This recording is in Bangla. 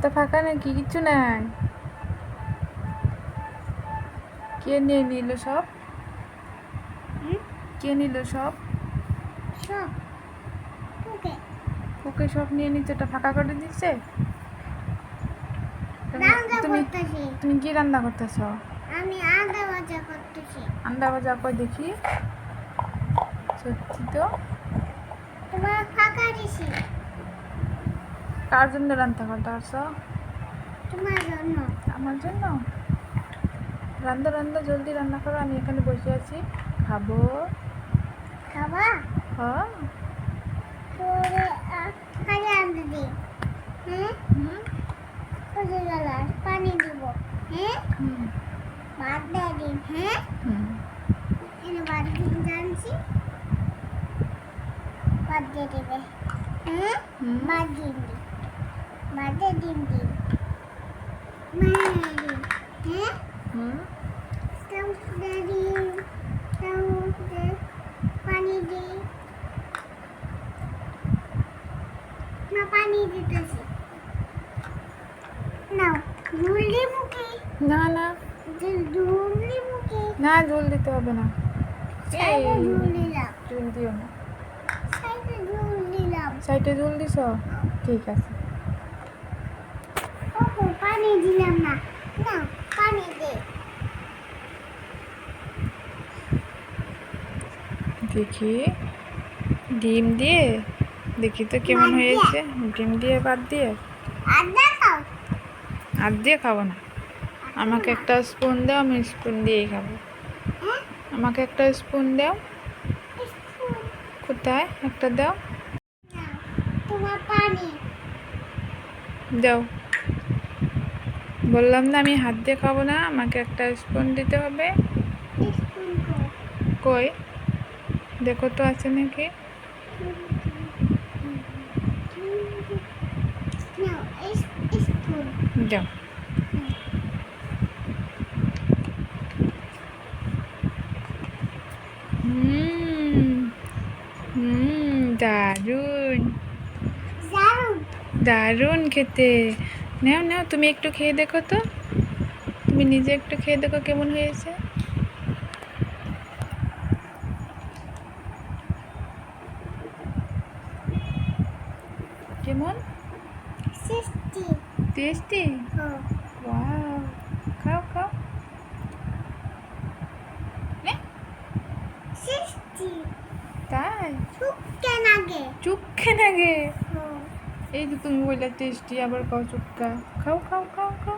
হাতটা ফাঁকা নাকি? কিচ্ছু নাই। কে নিয়ে নিল সব? কে নিল সব? ওকে সব নিয়ে নিচ্ছে, ওটা ফাঁকা করে দিচ্ছে। তুমি তুমি কি রান্না করতেছ? আমি আন্ডা ভাজা করতেছি। আন্ডা ভাজা কই দেখি। সত্যি তো? তোমার ফাঁকা দিছি। কার জন্য রান্না করতেছ? তোমার জন্য। আমার জন্য? রান্না রান্না জলদি রান্না করো, আমি এখানে বসে আছি, খাবো। খাবা? হ্যাঁ। তোরে খালি আন্ডা দিই। হ্যাঁ? কোথায় গেল? পানি দিব। হ্যাঁ? ভাত দিয়ে দিন। হ্যাঁ? এনে ভাত দিন জানছি। ভাত দিয়ে দেবে। হ্যাঁ? ভাত দিন দিন। ভাতে ডিম দিন। মায়ের দিন। হ্যাঁ? চামচ দিয়ে দিন। চামচ দিয়ে পানি দিই। না পানি দিতেছি। নাও ঝুল মুখে। না না ঝুল মুখে। না, ঝোল দিতে হবে না। সাইডে ঝুল দিলাম। ঝোল দিও না। সাইডে ঝুল দিলাম। সাইডে ঝোল দিছ? ঠিক আছে। ওপো পানি দিলাম না। না পানি দে। দেখি ডিম দিয়ে, দেখি তো কেমন হয়েছে। ডিম দিয়ে ভাত দিয়ে? আদা খাও। আর দিয়ে খাবো না। আমাকে একটা স্পুন দাও, আমি স্পুন দিয়েই খাবো। আমাকে একটা স্পুন দাও। কোথায়? একটা দাও। তোমার পানি দাও। বললাম না আমি হাত দিয়ে খাবো না, আমাকে একটা স্পুন দিতে হবে। কই দেখো তো আছে নাকি। দাও। দারুণ দারুণ খেতে। নাও নাও, তুমি একটু খেয়ে দেখো তো। তুমি নিজে একটু খেয়ে দেখো কেমন হয়েছে। কেমন? টেস্টি। ওয়াও, খাও খাও। তাই? চুক্কে নাগে। এই তো তুমি বললে টেস্টি, আবার খাও চুক্কা। খাও খাও খাও খাও।